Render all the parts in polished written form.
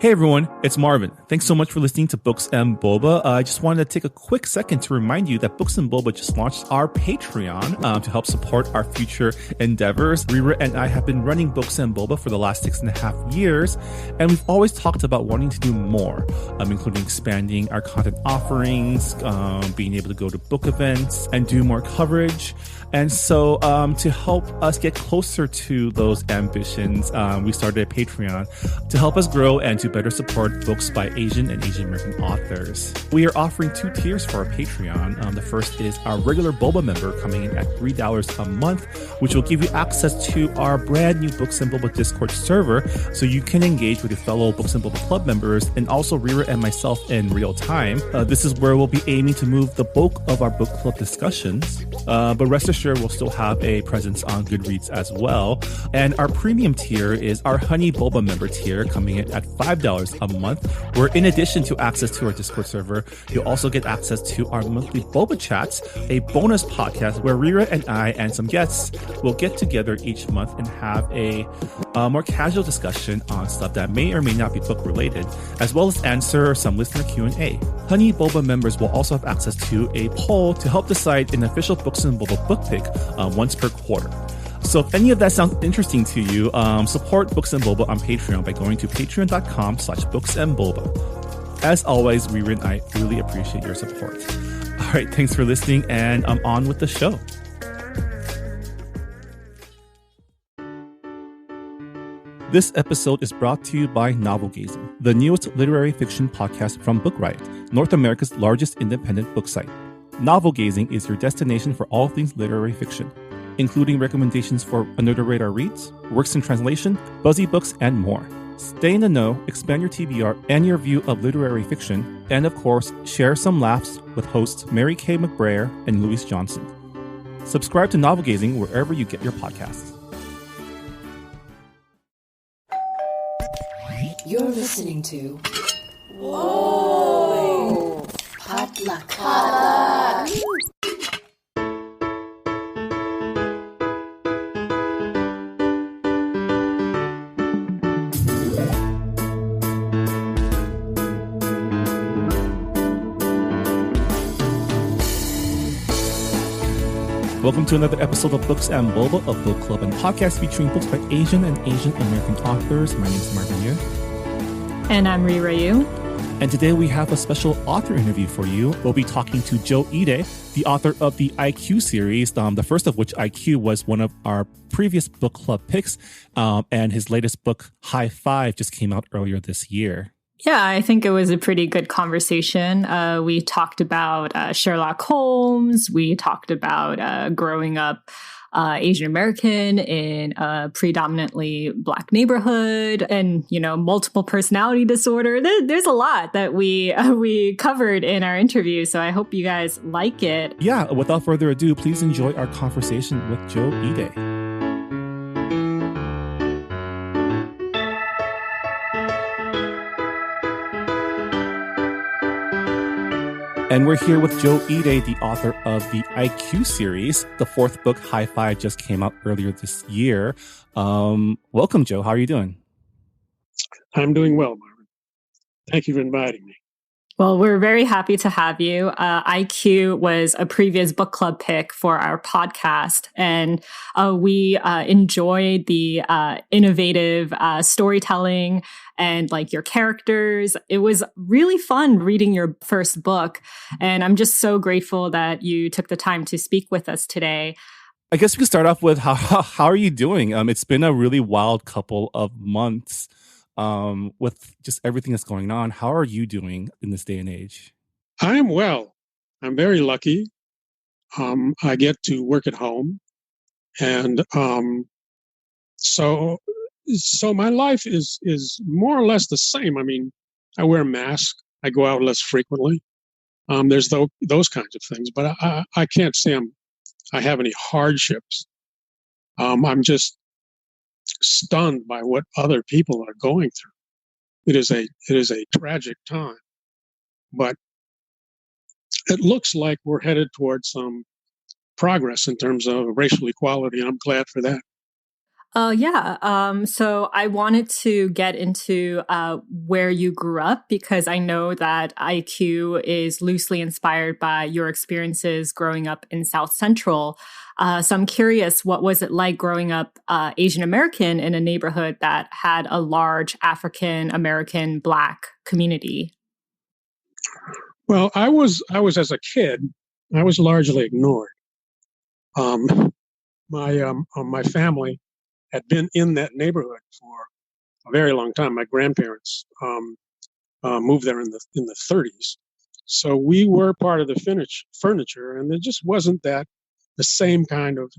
Hey everyone, it's Marvin. Thanks so much for listening to Books and Boba. I just wanted to take a quick second to remind you that Books and Boba just launched our Patreon to help support our future endeavors. Rira and I have been running Books and Boba for the last 6.5 years, and we've always talked about wanting to do more, including expanding our content offerings, being able to go to book events and do more coverage. And so to help us get closer to those ambitions, we started a Patreon to help us grow and to better support books by Asian and Asian American authors. We are offering 2 tiers for our Patreon. The first is our regular Boba member coming in at $3 a month, which will give you access to our brand new Books and Boba Discord server so you can engage with your fellow Books and Boba Club members and also Rira and myself in real time. This is where we'll be aiming to move the bulk of our book club discussions, but rest assured we'll still have a presence on Goodreads as well. And our premium tier is our Honey Boba member tier coming in at $5 a month, where in addition to access to our Discord server, you'll also get access to our monthly Boba Chats, a bonus podcast where Rira and I and some guests will get together each month and have a more casual discussion on stuff that may or may not be book related, as well as answer some listener Q&A. Honey Boba members will also have access to a poll to help decide an official Books and Boba book pick once per quarter. So if any of that sounds interesting to you, support Books and Boba on Patreon by going to patreon.com/booksandboba. As always, Rira and I really appreciate your support. All right, thanks for listening, and I'm on with the show. This episode is brought to you by Novel Gazing, the newest literary fiction podcast from Book Riot, North America's largest independent book site. Novel Gazing is your destination for all things literary fiction, including recommendations for under-the-radar reads, works in translation, buzzy books, and more. Stay in the know, expand your TBR and your view of literary fiction, and of course, share some laughs with hosts Mary Kay McBrayer and Louise Johnson. Subscribe to Novel Gazing wherever you get your podcasts. You're listening to Whoa! Potluck. Welcome to another episode of Books and Boba, a book club and podcast featuring books by Asian and Asian American authors. My name is Marvin Yu. And I'm Rira Yu. And today we have a special author interview for you. We'll be talking to Joe Ide, the author of the IQ series, the first of which, IQ, was one of our previous book club picks. And his latest book, High Five, just came out earlier this year. Yeah, I think it was a pretty good conversation. We talked about Sherlock Holmes. We talked about growing up Asian American in a predominantly Black neighborhood, and multiple personality disorder. There's a lot that we covered in our interview, so I hope you guys like it. Yeah, without further ado, please enjoy our conversation with Joe Ide. And we're here with Joe Ide, the author of the IQ series. The 4th book, High Five, just came out earlier this year. Welcome, Joe. How are you doing? I'm doing well, Marvin. Thank you for inviting me. Well, we're very happy to have you. IQ was a previous book club pick for our podcast, and we enjoyed the innovative storytelling and your characters. It was really fun reading your first book, and I'm just so grateful that you took the time to speak with us today. I guess we can start off with how are you doing? It's been a really wild couple of months with just everything that's going on. How are you doing in this day and age? I am well. I'm very lucky. I get to work at home, and so my life is more or less the same. I mean, I wear a mask. I go out less frequently. There's those kinds of things, but I can't say I have any hardships. I'm just stunned by what other people are going through. It is a tragic time, but it looks like we're headed towards some progress in terms of racial equality, and I'm glad for that. Yeah. So I wanted to get into where you grew up because I know that IQ is loosely inspired by your experiences growing up in South Central. So I'm curious, what was it like growing up Asian American in a neighborhood that had a large African American Black community? Well, I was as a kid, I was largely ignored. Um, my family had been in that neighborhood for a very long time. My grandparents moved there in the 30s, so we were part of the furniture, and there just wasn't that the same kind of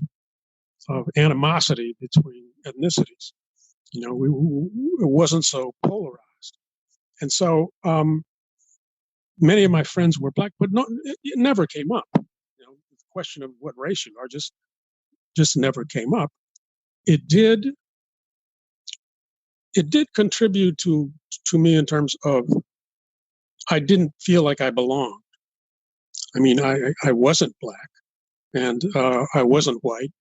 animosity between ethnicities. It wasn't so polarized, and so many of my friends were black, but it never came up. The question of what race you are just never came up. It did contribute to me in terms of I didn't feel like I belonged. I mean, I wasn't black, and I wasn't white,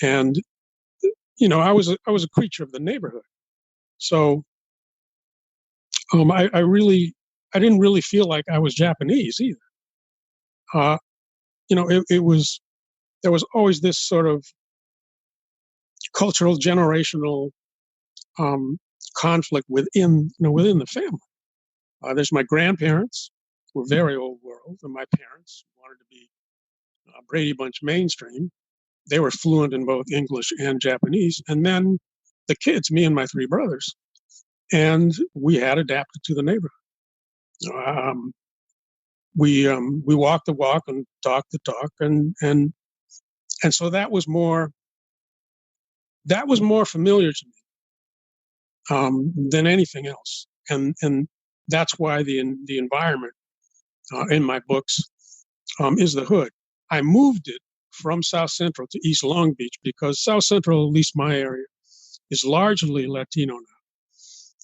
and I was a creature of the neighborhood. So I didn't really feel like I was Japanese either. Uh, it was there was always this sort of cultural generational um, conflict within the family. There's my grandparents, who were very old world, and my parents wanted to be Brady Bunch mainstream. They were fluent in both English and Japanese, and then the kids, me and my three brothers, and we had adapted to the neighborhood. Um, we walked the walk and talked the talk, and so that was more familiar to me than anything else, and that's why the environment in my books is the hood. I moved it from South Central to East Long Beach because South Central, at least my area, is largely Latino now,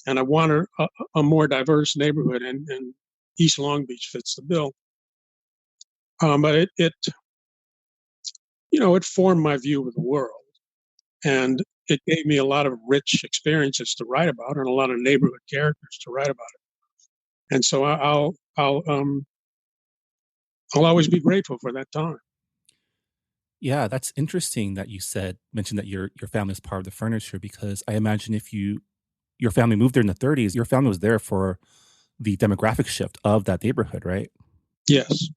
and I wanted a more diverse neighborhood, and East Long Beach fits the bill. But it formed my view of the world, and it gave me a lot of rich experiences to write about and a lot of neighborhood characters to write about it. And so I'll always be grateful for that time. Yeah, that's interesting that you mentioned that your family is part of the furniture because I imagine if your family moved there in the 30s, your family was there for the demographic shift of that neighborhood, right? Yes,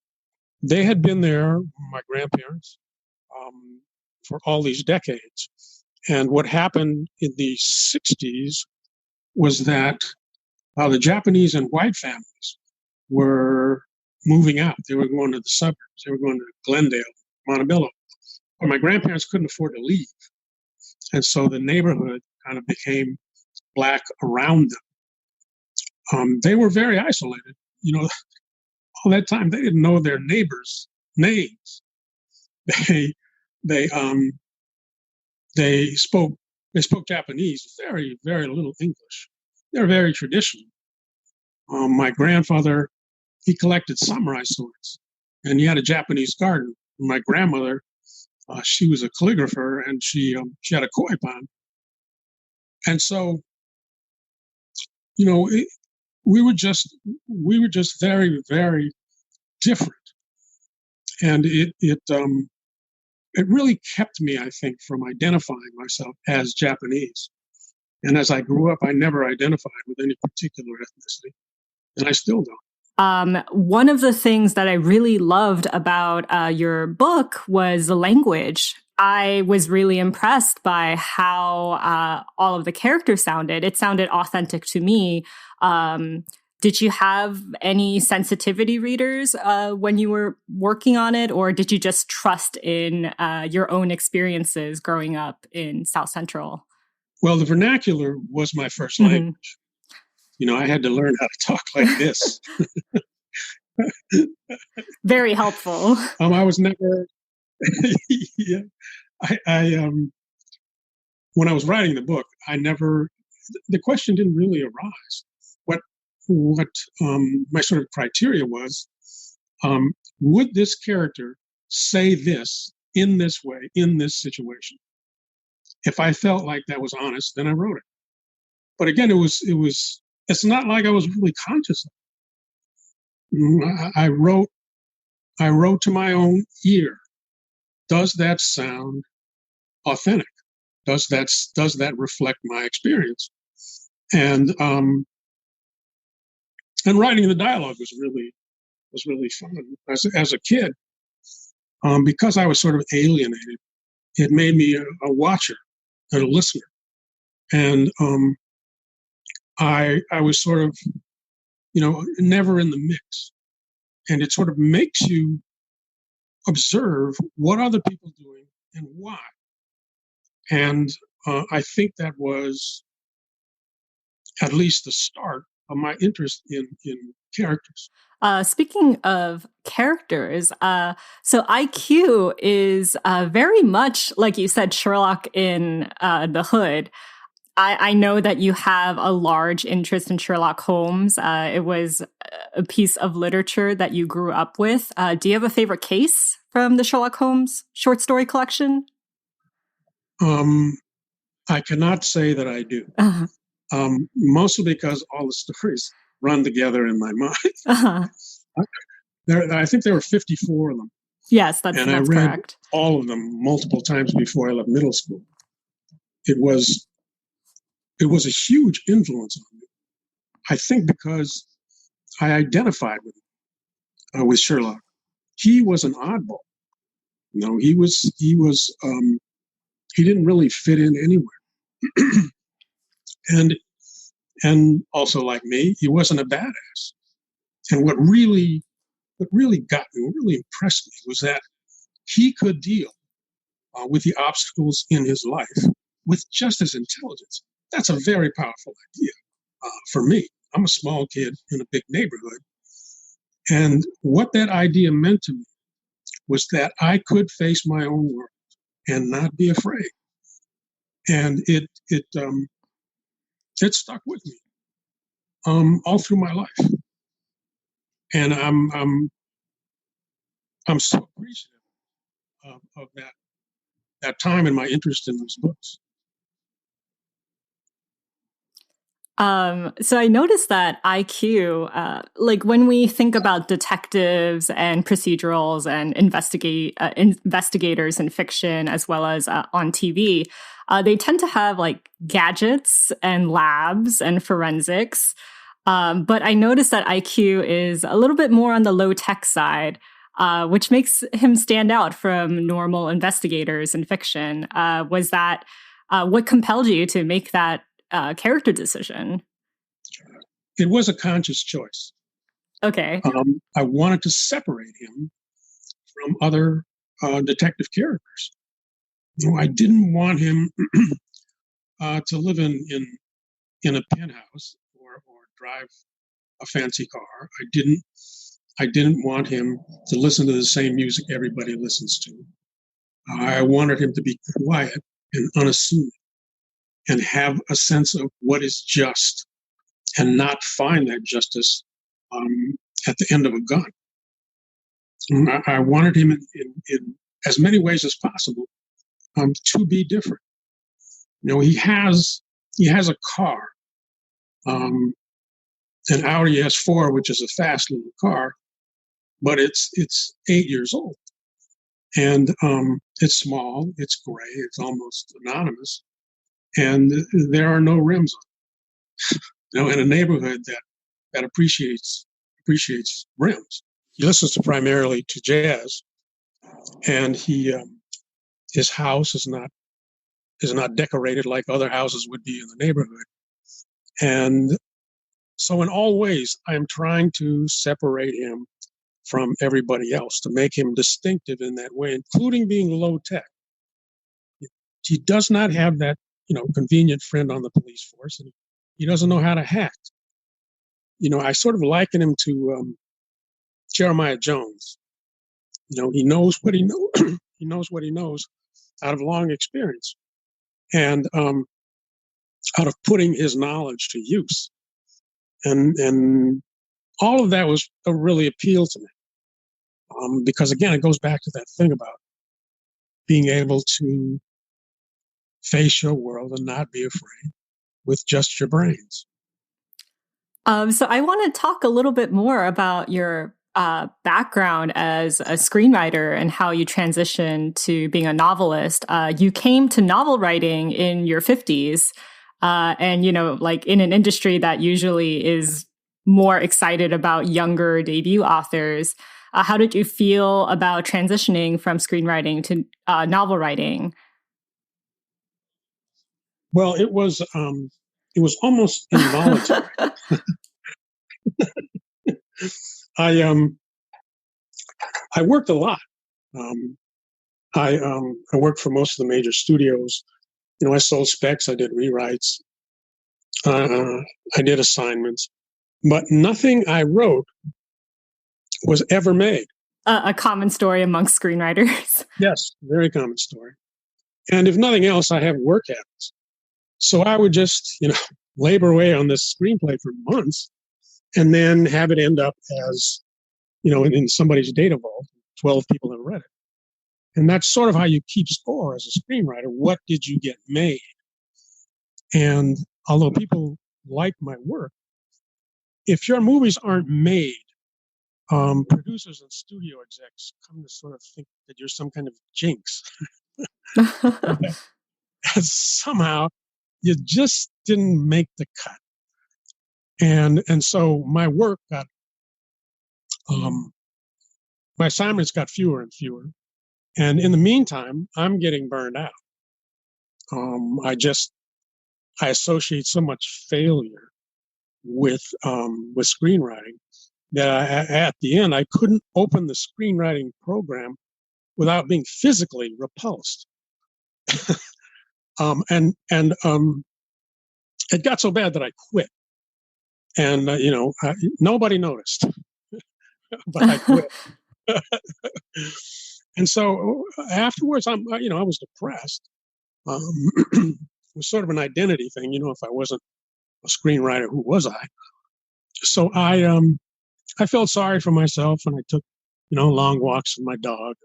they had been there, my grandparents, for all these decades. And what happened in the 60s was that the Japanese and white families were moving out. They were going to the suburbs. They were going to Glendale, Montebello. But my grandparents couldn't afford to leave. And so the neighborhood kind of became black around them. They were very isolated. All that time they didn't know their neighbors' names. They they um they spoke Japanese, very very little English. They're very traditional. My grandfather, he collected samurai swords, and he had a Japanese garden. My grandmother, she was a calligrapher, and she had a koi pond. And so it, we were just very very different, and it really kept me, I think, from identifying myself as Japanese. And as I grew up, I never identified with any particular ethnicity, and I still don't. One of the things that I really loved about your book was the language. I was really impressed by how all of the characters sounded. It sounded authentic to me. Did you have any sensitivity readers when you were working on it, or did you just trust in your own experiences growing up in South Central? Well, the vernacular was my first language. I had to learn how to talk like this. Very helpful. I was never. Yeah, I when I was writing the book, the question didn't really arise. What my sort of criteria was, would this character say this in this way, in this situation? If I felt like that was honest, then I wrote it. But again, it's not like I was really conscious of it. I wrote to my own ear. Does that sound authentic? Does that reflect my experience? And writing the dialogue was really fun. As a kid, because I was sort of alienated, it made me a watcher and a listener. And I was sort of, never in the mix. And it sort of makes you observe what other people doing and why. And I think that was at least the start of my interest in characters. Speaking of characters, so IQ is very much, like you said, Sherlock in the Hood. I know that you have a large interest in Sherlock Holmes. It was a piece of literature that you grew up with. Do you have a favorite case from the Sherlock Holmes short story collection? I cannot say that I do. Uh-huh. Mostly because all the stories run together in my mind. Uh-huh. I think there were 54 of them. Yes, that's I read correct. all of them multiple times before I left middle school. It was a huge influence on me. I think because I identified with Sherlock. He was an oddball. He didn't really fit in anywhere. and also, like me, he wasn't a badass. And what really got me, what really impressed me, was that he could deal with the obstacles in his life with just his intelligence. That's a very powerful idea for me. I'm a small kid in a big neighborhood. And what that idea meant to me was that I could face my own world and not be afraid. And it stuck with me all through my life. And I'm so appreciative of that time and my interest in those books. So I noticed that IQ, like when we think about detectives and procedurals and investigators in fiction as well as on TV, they tend to have like gadgets and labs and forensics. But I noticed that IQ is a little bit more on the low tech side, which makes him stand out from normal investigators in fiction. Was that what compelled you to make that character decision? It was a conscious choice. Okay. I wanted to separate him from other detective characters. I didn't want him to live in a penthouse or drive a fancy car. I didn't want him to listen to the same music everybody listens to. I wanted him to be quiet and unassuming, and have a sense of what is just, and not find that justice at the end of a gun. And I wanted him in as many ways as possible to be different. He has a car, an Audi S4, which is a fast little car, but it's 8 years old, and it's small, it's gray, it's almost anonymous. And there are no rims on it. In a neighborhood that appreciates rims. He listens primarily to jazz, and his house is not decorated like other houses would be in the neighborhood. And so in all ways, I am trying to separate him from everybody else, to make him distinctive in that way, including being low tech. He does not have that convenient friend on the police force, and he doesn't know how to hack. I sort of liken him to Jeremiah Jones. He knows what he knows. He knows what he knows out of long experience, and out of putting his knowledge to use. And all of that was a really appeal to me, because again, it goes back to that thing about being able to face your world and not be afraid with just your brains. So I want to talk a little bit more about your background as a screenwriter and how you transitioned to being a novelist. You came to novel writing in your 50s, and, like in an industry that usually is more excited about younger debut authors. How did you feel about transitioning from screenwriting to novel writing? Well, it was almost involuntary. I worked a lot. I worked for most of the major studios. I sold specs. I did rewrites. I did assignments, but nothing I wrote was ever made. A common story amongst screenwriters. Yes, very common story. And if nothing else, I have work habits. So I would just, labor away on this screenplay for months and then have it end up as, in somebody's data vault. 12 people have read it. And that's sort of how you keep score as a screenwriter. What did you get made? And although people like my work, if your movies aren't made, producers and studio execs come to sort of think that you're some kind of jinx. Somehow you just didn't make the cut. And so my work got, my assignments got fewer and fewer. And in the meantime, I'm getting burned out. I associate so much failure with screenwriting that at the end, I couldn't open the screenwriting program without being physically repulsed. And it got so bad that I quit. And, nobody noticed, but I quit. And so afterwards, I was depressed. It was sort of an identity thing, if I wasn't a screenwriter, who was I? So I felt sorry for myself, and I took, long walks with my dog,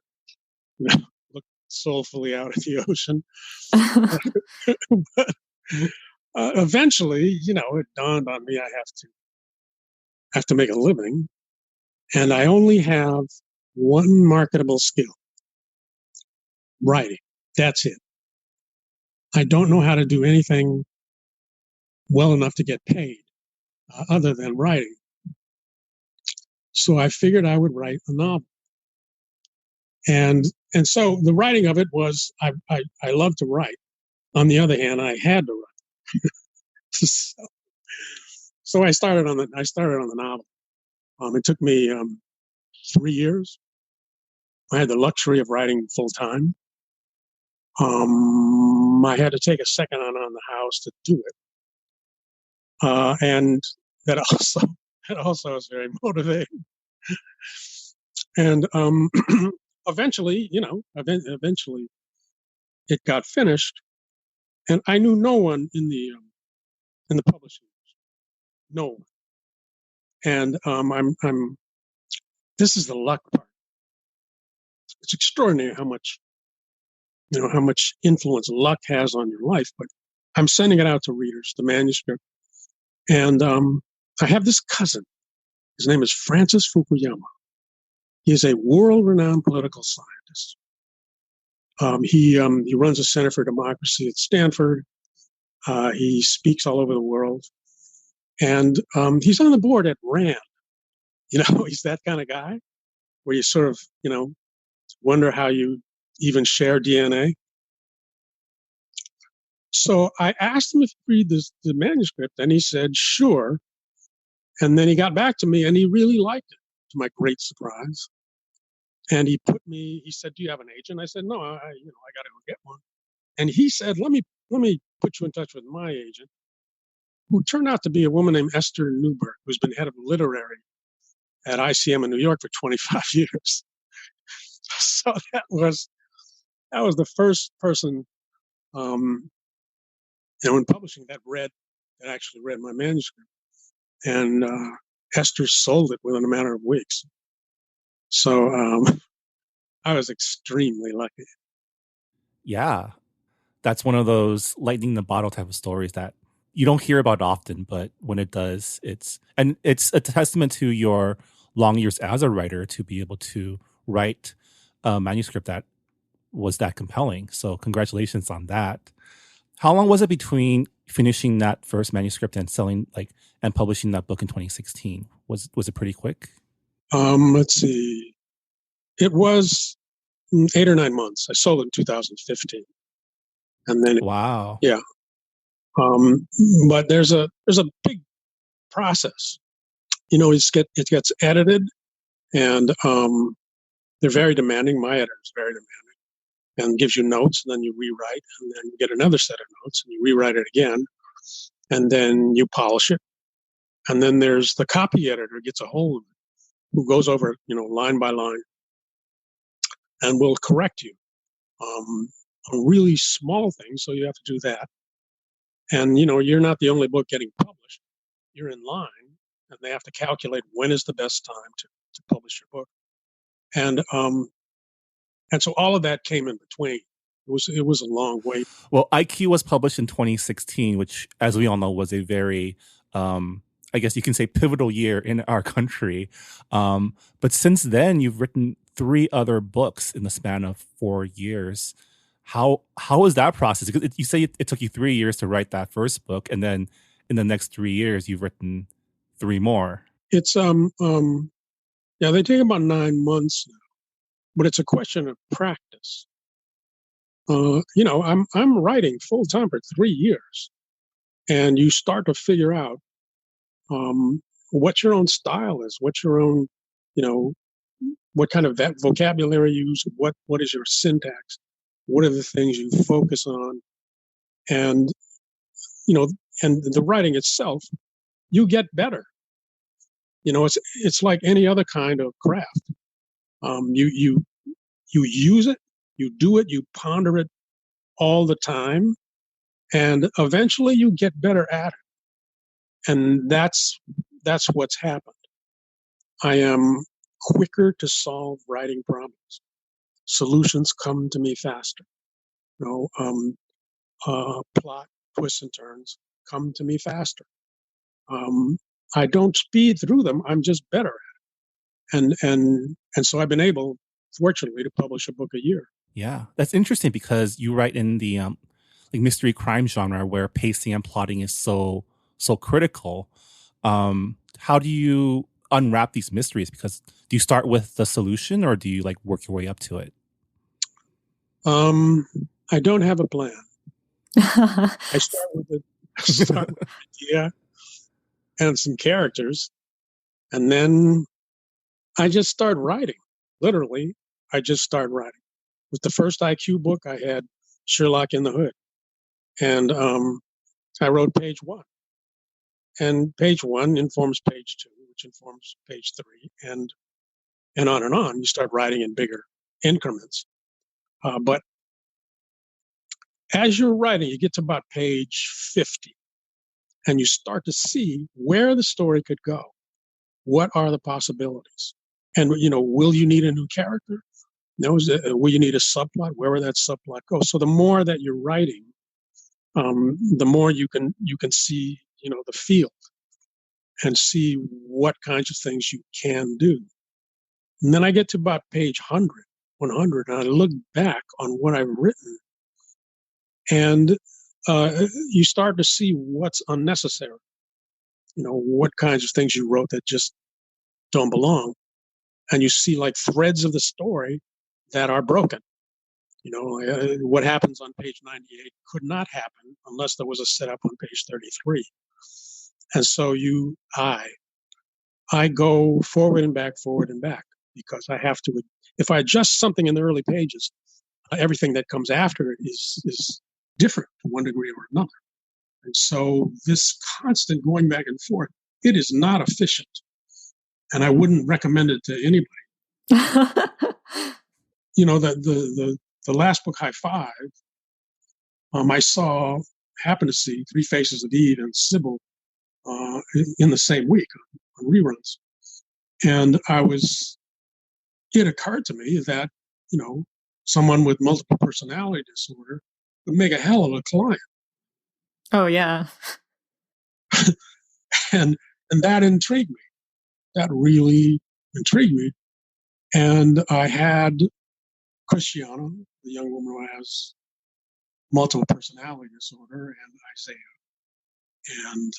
looked soulfully out at the ocean. But eventually, it dawned on me I have to make a living, and I only have one marketable skill: writing. That's it. I don't know how to do anything well enough to get paid other than writing. So I figured I would write a novel. And so the writing of it was, I love to write. On the other hand, I had to write. So I started on the novel. It took me 3 years. I had the luxury of writing full time. I had to take a second on the house to do it. And that also is very motivating. And eventually it got finished, and I knew no one in the publishing, no one. And this is the luck part. It's extraordinary how much influence luck has on your life. But I'm sending it out to readers, the manuscript, and I have this cousin. His name is Francis Fukuyama. He is a world-renowned political scientist. He runs a Center for Democracy at Stanford. He speaks all over the world, and he's on the board at RAND. He's that kind of guy where you sort of wonder how you even share DNA. So I asked him if he'd read the manuscript, and he said sure. And then he got back to me, and he really liked it, to my great surprise. And he said, "Do you have an agent?" I said, "No, I got to go get one." And he said, "Let me put you in touch with my agent," who turned out to be a woman named Esther Newberg, who's been head of literary at ICM in New York for 25 years. So that was the first person, in publishing that actually read my manuscript. And Esther sold it within a matter of weeks. So I was extremely lucky. Yeah. That's one of those lightning in the bottle type of stories that you don't hear about often, but when it does, it's a testament to your long years as a writer to be able to write a manuscript that was that compelling. So congratulations on that. How long was it between finishing that first manuscript and selling and publishing that book in 2016? Was it pretty quick? Let's see. It was 8 or 9 months. I sold it in 2015, and then Wow. yeah. But there's a big process. It gets edited, and they're very demanding. My editor is very demanding, and gives you notes, and then you rewrite, and then you get another set of notes, and you rewrite it again, and then you polish it, and then there's the copy editor gets a hold of it, who goes over it, line by line, and will correct you on really small things. So you have to do that, and you're not the only book getting published. You're in line, and they have to calculate when is the best time to publish your book, and so all of that came in between. It was a long wait. Well, IQ was published in 2016, which, as we all know, was a very, I guess you can say, pivotal year in our country. But since then, you've written 3 other books in the span of 4 years. How is that process? Because you say it took you 3 years to write that first book, and then in the next 3 years, you've written 3 more. It's yeah, they take about 9 months now, but it's a question of practice. I'm writing full time for 3 years, and you start to figure out what your own style is, what your own, what kind of that vocabulary you use, what is your syntax, what are the things you focus on, and and the writing itself, you get better. It's like any other kind of craft. You use it, you do it, you ponder it all the time, and eventually you get better at it. And that's what's happened. I am quicker to solve writing problems. Solutions come to me faster. Plot twists and turns come to me faster. I don't speed through them. I'm just better at it. And so I've been able, fortunately, to publish a book a year. Yeah, that's interesting because you write in the mystery crime genre where pacing and plotting is so critical. How do you unwrap these mysteries? Because do you start with the solution or do you work your way up to it? I don't have a plan. I start with an idea and some characters, and then I just start writing. Literally, I just start writing. With the first IQ book, I had Sherlock in the Hood, and I wrote page 1, and page 1 informs page 2, which informs page 3, and on and on. You start writing in bigger increments, but as you're writing, you get to about page 50, and you start to see where the story could go. What are the possibilities? And will you need a new character? No, will you need a subplot? Where will that subplot go? So the more that you're writing, the more you can see, the field and see what kinds of things you can do. And then I get to about page 100, and I look back on what I've written, and you start to see what's unnecessary. What kinds of things you wrote that just don't belong, and you see threads of the story that are broken. What happens on page 98 could not happen unless there was a setup on page 33. And so I go forward and back, because I have to. If I adjust something in the early pages, everything that comes after it is different to one degree or another. And so this constant going back and forth, it is not efficient. And I wouldn't recommend it to anybody. The last book, High Five, I happened to see Three Faces of Eve and Sybil in the same week on reruns. And it occurred to me that, someone with multiple personality disorder would make a hell of a client. Oh, yeah. And that intrigued me. That really intrigued me. And I had Christiana, the young woman who has multiple personality disorder, and Isaiah. And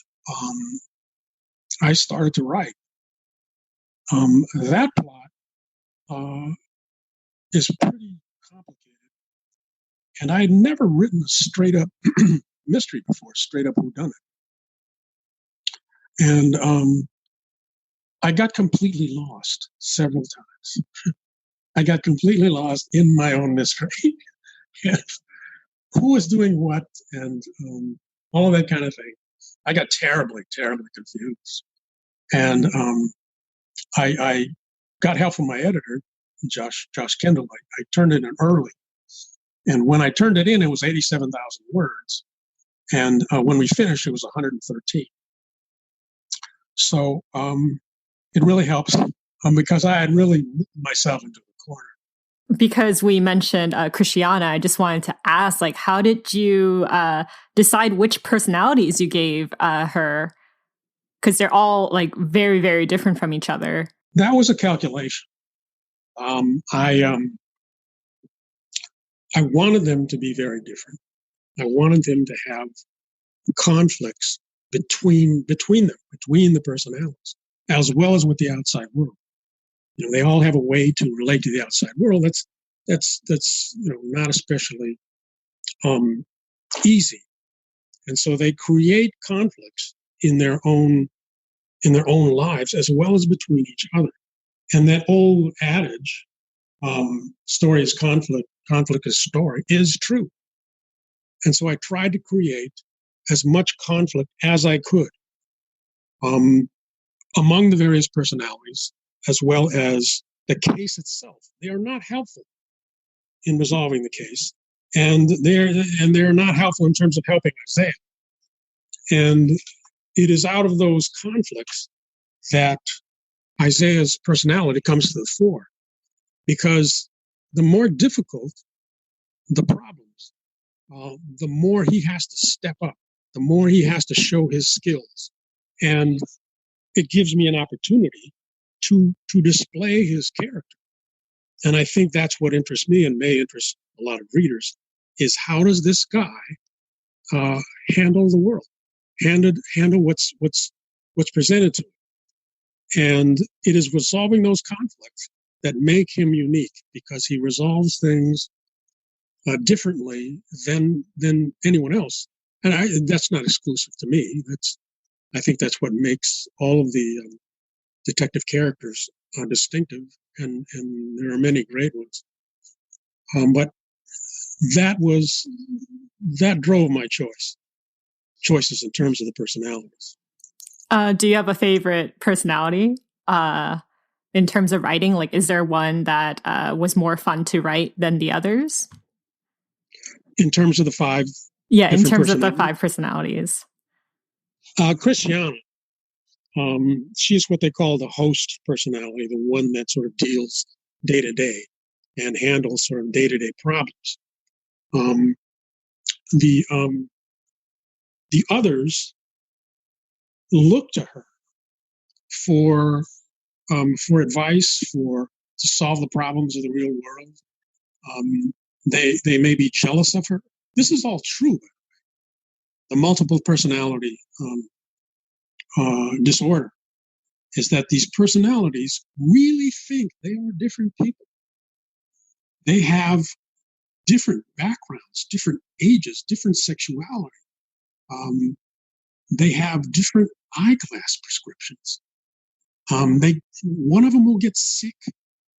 I started to write. That plot is pretty complicated. And I had never written a straight up mystery before, straight up whodunit. And I got completely lost several times. I got completely lost in my own mystery. And who was doing what and all of that kind of thing. I got terribly, terribly confused. And I got help from my editor, Josh Kendall. I turned it in early. And when I turned it in, it was 87,000 words. And when we finished, it was 113. So it really helps because I had really myself into the corner. Because we mentioned Christiana, I just wanted to ask, like, how did you decide which personalities you gave her? Because they're all like very, very different from each other. That was a calculation. I wanted them to be very different. I wanted them to have conflicts between the personalities, as well as with the outside world. You know, they all have a way to relate to the outside world. That's not especially easy, and so they create conflicts in their own lives as well as between each other. And that old adage, "Story is conflict, conflict is story," is true. And so I tried to create as much conflict as I could among the various personalities, as well as the case itself. They are not helpful in resolving the case, and they're not helpful in terms of helping Isaiah. And it is out of those conflicts that Isaiah's personality comes to the fore, because the more difficult the problems, the more he has to step up, the more he has to show his skills. And it gives me an opportunity to display his character. And I think that's what interests me and may interest a lot of readers, is how does this guy handle the world, handle what's presented to him. And it is resolving those conflicts that make him unique, because he resolves things differently than anyone else. And that's not exclusive to me. I think that's what makes all of the detective characters distinctive, and there are many great ones. But that drove my choices in terms of the personalities. Do you have a favorite personality in terms of writing? Like, is there one that was more fun to write than the others? In terms of the five? Yeah, in terms of the five personalities. Christiana, she's what they call the host personality, the one that sort of deals day to day and handles sort of day-to-day problems. The others look to her for advice, to solve the problems of the real world. They may be jealous of her. This is all true, by the way. The multiple personality disorder is that these personalities really think they are different people. They have different backgrounds, different ages, different sexuality. They have different eyeglass prescriptions. One of them will get sick,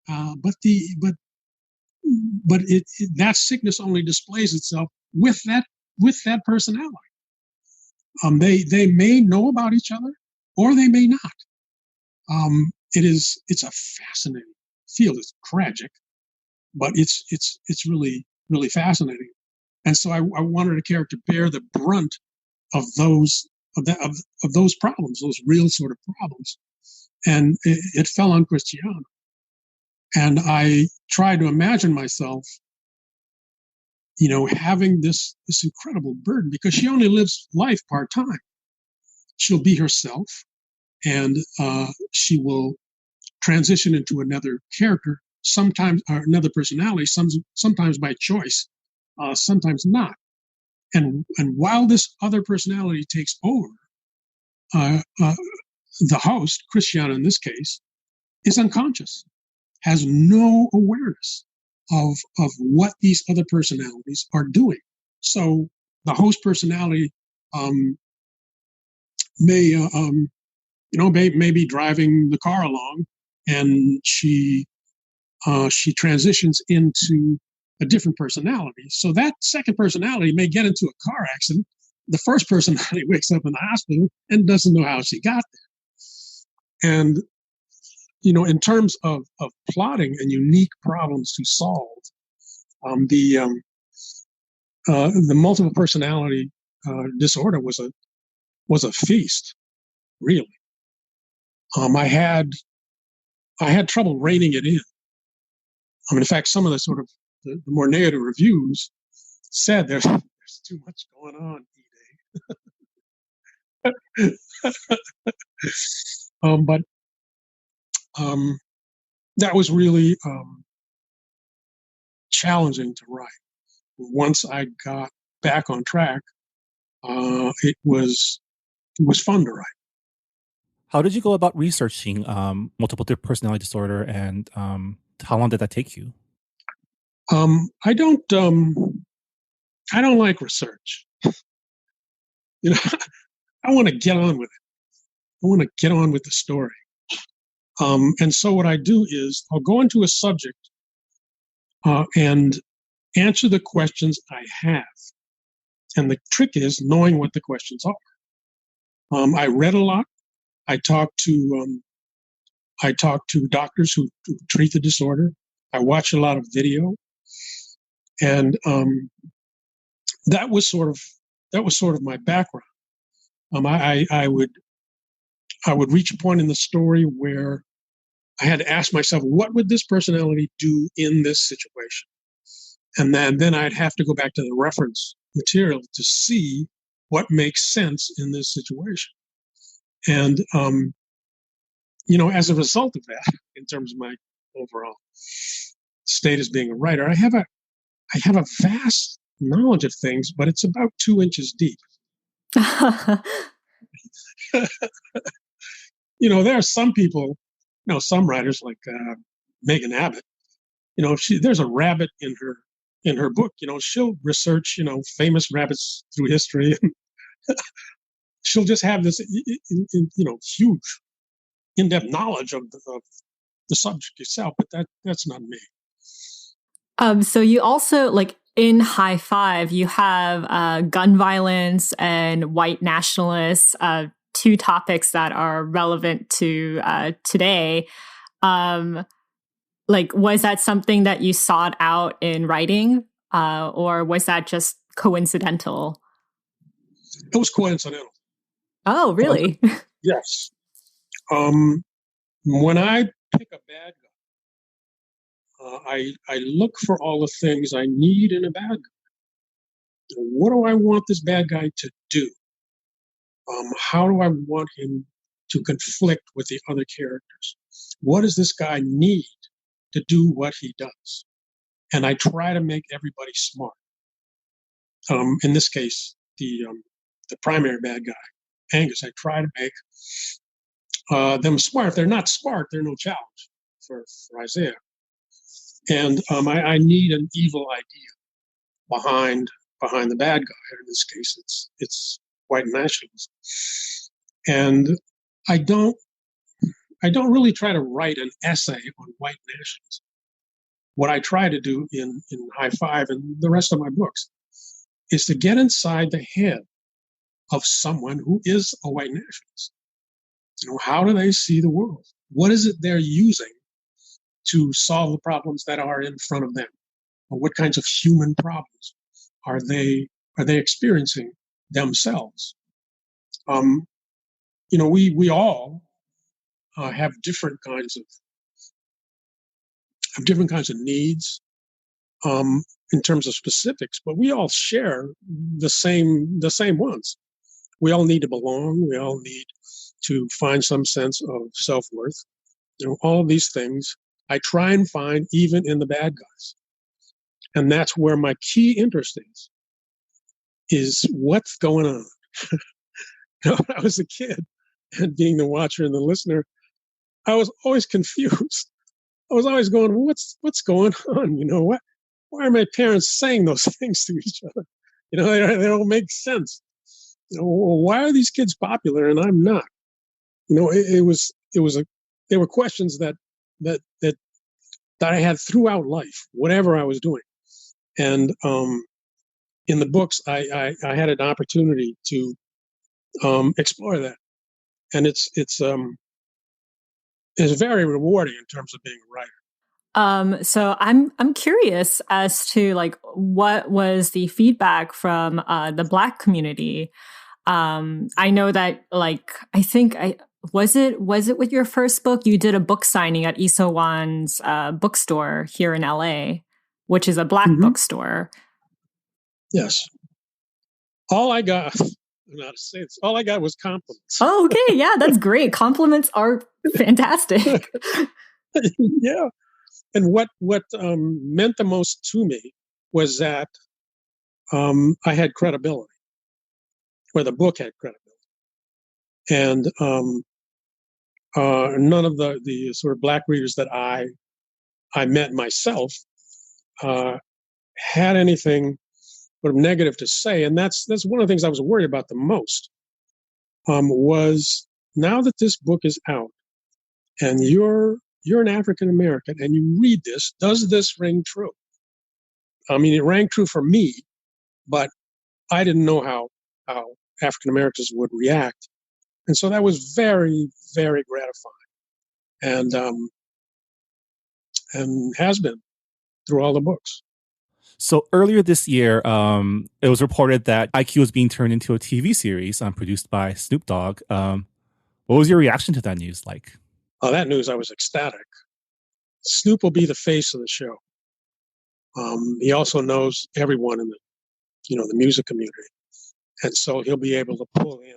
but that sickness only displays itself with that personality. They may know about each other, or they may not. It's a fascinating field. It's tragic, but it's really, really fascinating. And so I wanted a character to bear the brunt of those problems, those real sort of problems. And it fell on Christiana. And I tried to imagine myself having this incredible burden, because she only lives life part-time. She'll be herself, and she will transition into another character, sometimes, or another personality, sometimes by choice, sometimes not. And while this other personality takes over, the host, Christiana in this case, is unconscious, has no awareness of what these other personalities are doing. So the host personality may be driving the car along, and she transitions into a different personality. So that second personality may get into a car accident. The first personality wakes up in the hospital and doesn't know how she got there. And in terms of plotting and unique problems to solve, the multiple personality disorder was a feast, really. I had trouble reining it in. In fact, some of the sort of the more negative reviews said there's too much going on, but that was really challenging to write. Once I got back on track, it was fun to write. How did you go about researching multiple personality disorder, and how long did that take you? I don't like research. I want to get on with it. I want to get on with the story. And so what I do is I'll go into a subject and answer the questions I have. And the trick is knowing what the questions are. I read a lot. I talked to doctors who treat the disorder. I watch a lot of video, and that was sort of my background. I would reach a point in the story where I had to ask myself, what would this personality do in this situation? And then I'd have to go back to the reference material to see what makes sense in this situation. And, as a result of that, in terms of my overall state as being a writer, I have a vast knowledge of things, but it's about 2 inches deep. There are some people, some writers like Megan Abbott. There's a rabbit in her book. She'll research famous rabbits through history. She'll just have this huge, in-depth knowledge of the subject itself. But that's not me. So you also, like, in High Five, you have gun violence and white nationalists, 2 topics that are relevant to today. Was that something that you sought out in writing, or was that just coincidental? It was coincidental. Oh, really? Yes. When I pick a bad guy, I look for all the things I need in a bad guy. What do I want this bad guy to do? How do I want him to conflict with the other characters? What does this guy need to do what he does? And I try to make everybody smart. In this case, the primary bad guy, Angus, I try to make them smart. If they're not smart, they're no challenge for Isaiah. And I need an evil idea behind the bad guy. In this case, it's white nationalism. And I don't really try to write an essay on white nationalism. What I try to do in High Five and the rest of my books is to get inside the head of someone who is a white nationalist. How do they see the world? What is it they're using to solve the problems that are in front of them? Or what kinds of human problems are they experiencing themselves? We all have different kinds of needs. in terms of specifics, but we all share the same ones. We all need to belong. We all need to find some sense of self-worth. All of these things I try and find even in the bad guys. And that's where my key interest is what's going on. When I was a kid and being the watcher and the listener, I was always confused. I was always going, what's going on? Why are my parents saying those things to each other? They don't make sense. Why are these kids popular and I'm not? They were questions that I had throughout life, whatever I was doing. And in the books, I had an opportunity to explore that, and it's very rewarding in terms of being a writer. So I'm curious as to like what was the feedback from the Black community. I know that was it with your first book? You did a book signing at Isowan's bookstore here in LA, which is a Black bookstore. Yes. All I got, not to say this, all I got was compliments. Oh, okay. Yeah, that's great. Compliments are fantastic. Yeah. And what meant the most to me was that I had credibility, or the book had credibility. And none of the sort of Black readers that I met myself had anything sort of negative to say. And that's one of the things I was worried about the most, was now that this book is out and you're an African American and you read this, does this ring true? I mean, it rang true for me, but I didn't know how African Americans would react. And so that was very, very gratifying, and has been through all the books. So earlier this year, it was reported that IQ was being turned into a TV series produced by Snoop Dogg. What was your reaction to that news like? Oh, that news, I was ecstatic. Snoop will be the face of the show. He also knows everyone in the music community. And so he'll be able to pull in,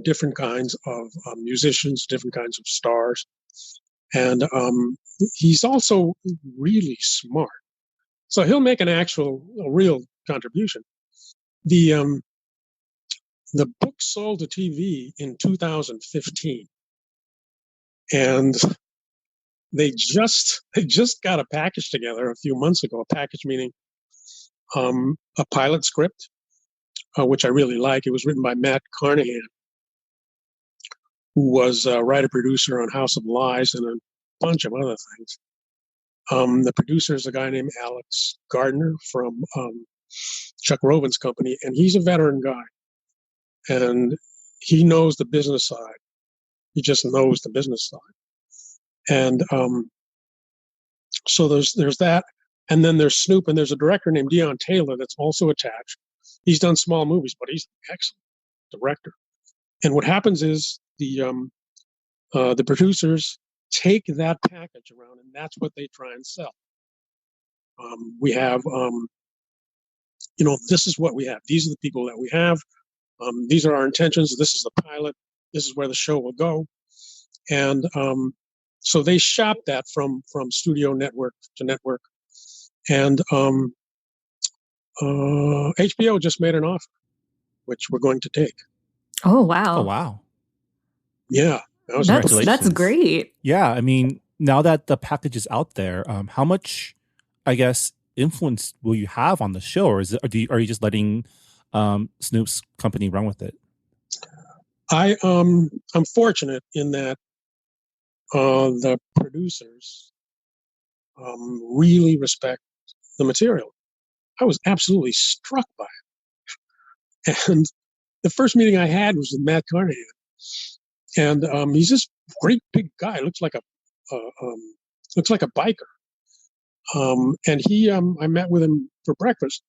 different kinds of musicians, different kinds of stars. And he's also really smart. So he'll make a real contribution. The book sold to TV in 2015. And they just got a package together a few months ago. A package meaning a pilot script, which I really like. It was written by Matt Carnahan, who was a writer-producer on House of Lies and a bunch of other things. The producer is a guy named Alex Gardner from Chuck Roven's company, and he's a veteran guy. And he knows the business side. He just knows the business side. And so there's that. And then there's Snoop, and there's a director named Deon Taylor that's also attached. He's done small movies, but he's an excellent director. And what happens is the producers take that package around, and that's what they try and sell. We have, this is what we have. These are the people that we have. These are our intentions. This is the pilot. This is where the show will go. And so they shop that from studio network to network. And HBO just made an offer, which we're going to take. Oh, wow. Oh, wow. Yeah. That's great. Yeah. I mean, now that the package is out there, how much, I guess, influence will you have on the show? Or are you just letting Snoop's company run with it? I'm fortunate in that the producers really respect the material. I was absolutely struck by it. And the first meeting I had was with Matt Carnahan. And he's this great big guy, looks like a biker. And I met with him for breakfast.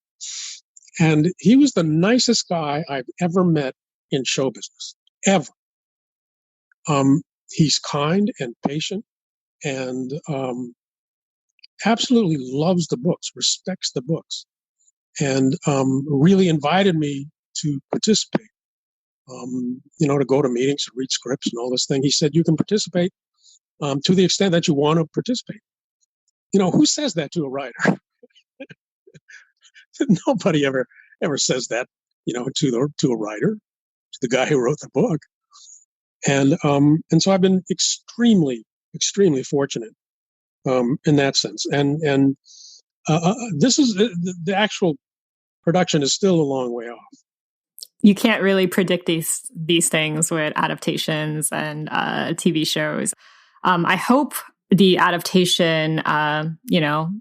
And he was the nicest guy I've ever met in show business, ever. He's kind and patient, and absolutely loves the books, respects the books, and really invited me to participate. To go to meetings, read scripts, and all this thing. He said, "You can participate to the extent that you want to participate." Who says that to a writer? Nobody ever says that, to a writer, to the guy who wrote the book. And so I've been extremely, extremely fortunate in that sense. And this is the actual production is still a long way off. You can't really predict these things with adaptations and TV shows. I hope the adaptation,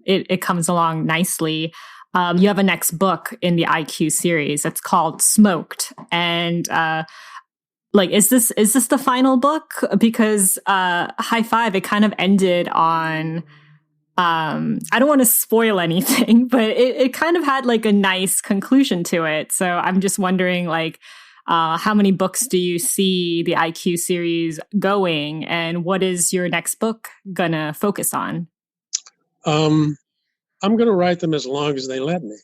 it comes along nicely. You have a next book in the IQ series. It's called Smoked, and is this the final book? Because High Five, it kind of ended on. I don't want to spoil anything, but it kind of had like a nice conclusion to it. So I'm just wondering, how many books do you see the IQ series going, and what is your next book gonna focus on? I'm gonna write them as long as they let me.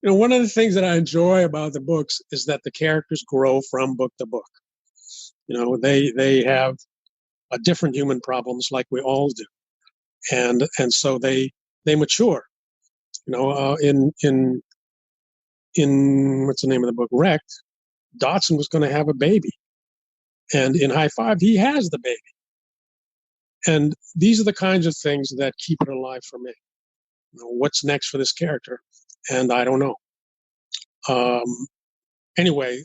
One of the things that I enjoy about the books is that the characters grow from book to book. They have different human problems like we all do, and so they mature. In what's the name of the book, Wrecked, Dotson was going to have a baby, and in High Five he has the baby. And these are the kinds of things that keep it alive for me. What's next for this character? And I don't know. Anyway,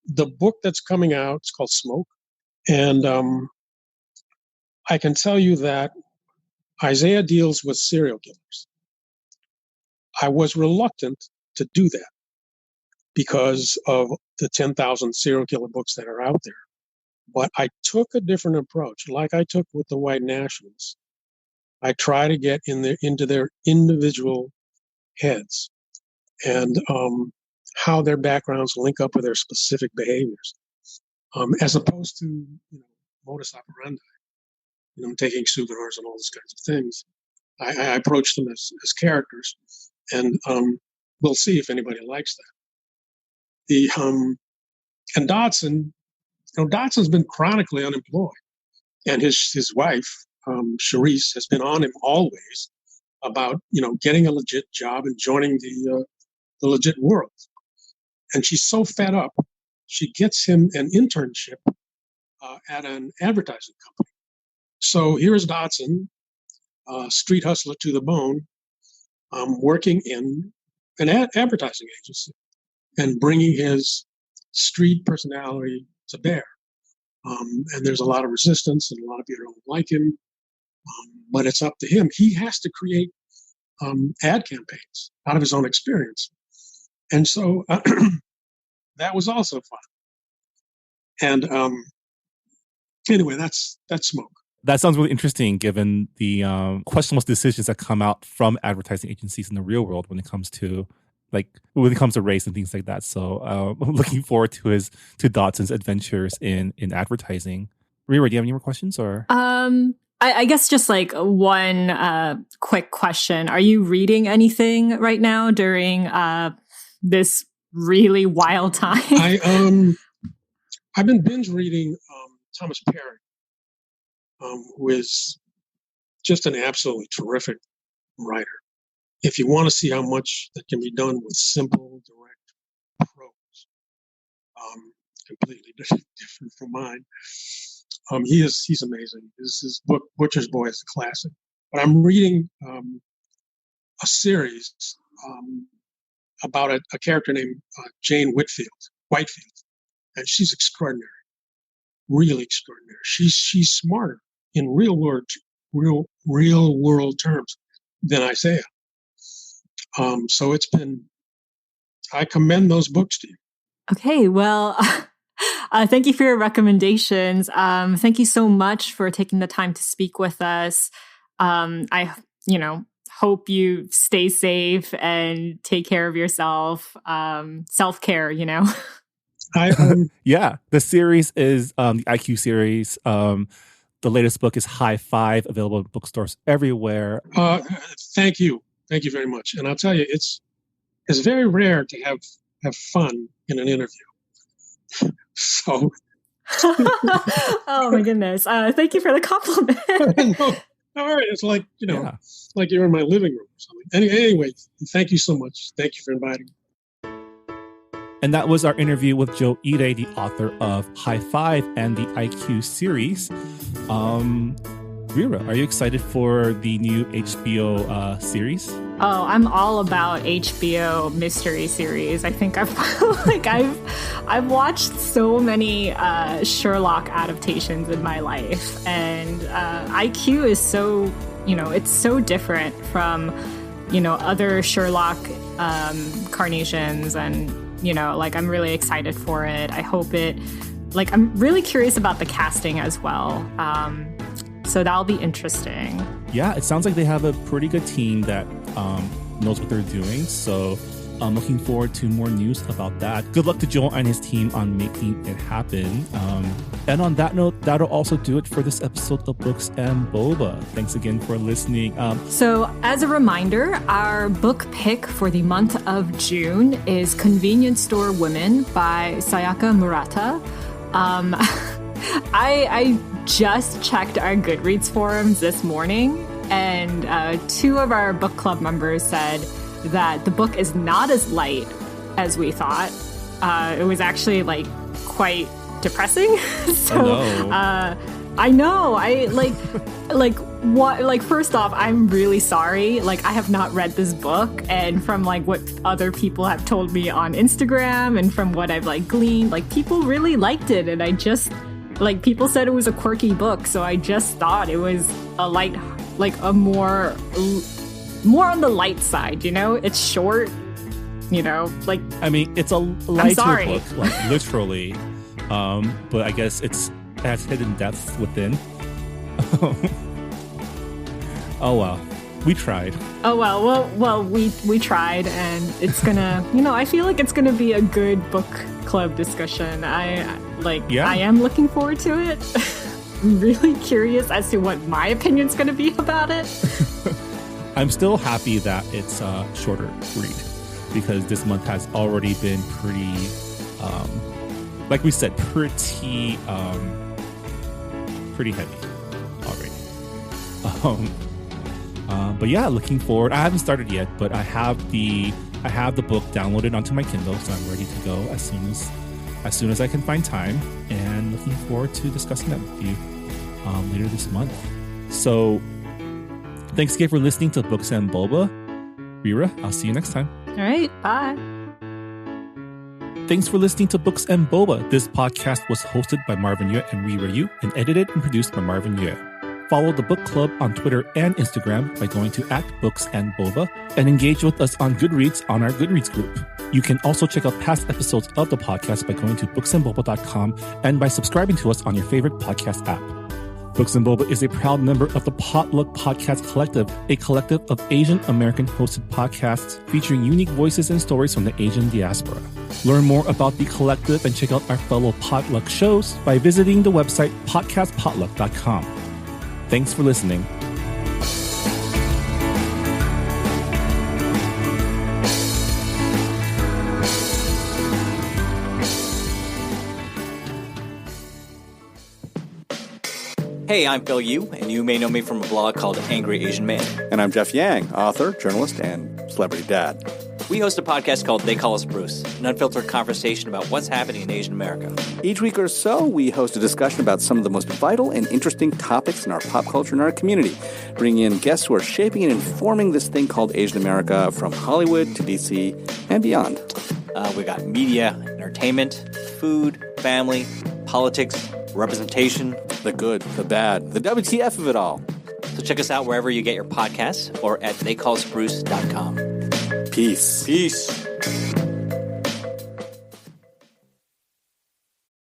the book that's coming out, it's called Smoke. And I can tell you that Isaiah deals with serial killers. I was reluctant to do that because of the 10,000 serial killer books that are out there. But I took a different approach, like I took with the white nationalists. I try to get into their individual heads and how their backgrounds link up with their specific behaviors, as opposed to modus operandi, taking souvenirs and all those kinds of things. I approach them as characters, and we'll see if anybody likes that. And Dotson, Dotson's been chronically unemployed, and his wife, Charisse, has been on him always about getting a legit job and joining the legit world. And she's so fed up, she gets him an internship at an advertising company. So here's Dotson, street hustler to the bone, working in an advertising agency and bringing his street personality to bear. And there's a lot of resistance, and a lot of people don't like him. But it's up to him. He has to create ad campaigns out of his own experience. And so that was also fun. And anyway, that's Smoke. That sounds really interesting, given the questionable decisions that come out from advertising agencies in the real world when it comes to race and things like that. So I'm looking forward to Dotson's adventures in advertising. Rira, do you have any more questions? Or I guess just like one quick question: are you reading anything right now during this really wild time? I've been binge reading Thomas Perry, who is just an absolutely terrific writer. If you want to see how much that can be done with simple, direct prose, completely different from mine, he's amazing. His book Butcher's Boy is a classic. But I'm reading a series about a character named Jane Whitefield, and she's extraordinary, really extraordinary. She's smarter in real world terms than Isaiah. So I commend those books to you. Okay, well, thank you for your recommendations. Thank you so much for taking the time to speak with us. I hope you stay safe and take care of yourself. Self-care, Yeah, the series is the IQ series. The latest book is High Five, available in bookstores everywhere. Thank you. Thank you very much. And I'll tell you, it's very rare to have fun in an interview. So. Oh my goodness. Thank you for the compliment. No, all right. It's like, like you're in my living room or something. Anyway, thank you so much. Thank you for inviting me. And that was our interview with Joe Ide, the author of High Five and the IQ series. Rira, are you excited for the new HBO series? Oh, I'm all about HBO mystery series. I think I've watched so many Sherlock adaptations in my life, and IQ is so, it's so different from, other Sherlock carnations, and I'm really excited for it. I hope I'm really curious about the casting as well. So that'll be interesting. Yeah, it sounds like they have a pretty good team that knows what they're doing. So I'm looking forward to more news about that. Good luck to Joel and his team on making it happen. And on that note, that'll also do it for this episode of Books and Boba. Thanks again for listening. So as a reminder, our book pick for the month of June is Convenience Store Women by Sayaka Murata. I just checked our Goodreads forums this morning, and 2 of our book club members said that the book is not as light as we thought. It was actually quite depressing. So I know. First off, I'm really sorry. I have not read this book, and from what other people have told me on Instagram and from what I've gleaned, people really liked it, and I just people said it was a quirky book, so I just thought it was a light, a more on the light side, It's short, I mean, it's a lighter book, literally. But I guess it has hidden depths within. Oh, well. We tried. Oh, well, we tried, and it's gonna, I feel like it's gonna be a good book club discussion. I am looking forward to it. I'm really curious as to what my opinion's gonna be about it. I'm still happy that it's a shorter read, because this month has already been pretty, like we said, pretty heavy already. But yeah, looking forward. I haven't started yet, but I have the book downloaded onto my Kindle, so I'm ready to go as soon as I can find time, and looking forward to discussing that with you later this month. So thanks again for listening to Books and Boba. Rira, I'll see you next time. All right, bye. Thanks for listening to Books and Boba. This podcast was hosted by Marvin Yue and Rira Yu, and edited and produced by Marvin Yue. Follow the book club on Twitter and Instagram by going to @BooksandBoba, and engage with us on Goodreads on our Goodreads group. You can also check out past episodes of the podcast by going to booksandboba.com and by subscribing to us on your favorite podcast app. Books and Boba is a proud member of the Potluck Podcast Collective, a collective of Asian American hosted podcasts featuring unique voices and stories from the Asian diaspora. Learn more about the collective and check out our fellow Potluck shows by visiting the website podcastpotluck.com. Thanks for listening. Hey, I'm Phil Yu, and you may know me from a blog called Angry Asian Man. And I'm Jeff Yang, author, journalist, and celebrity dad. We host a podcast called They Call Us Bruce, an unfiltered conversation about what's happening in Asian America. Each week or so, we host a discussion about some of the most vital and interesting topics in our pop culture and our community, bringing in guests who are shaping and informing this thing called Asian America from Hollywood to D.C. and beyond. We got media, entertainment, food, family, politics, representation. The good, the bad, the WTF of it all. So check us out wherever you get your podcasts or at theycallsbruce.com. Peace. Peace.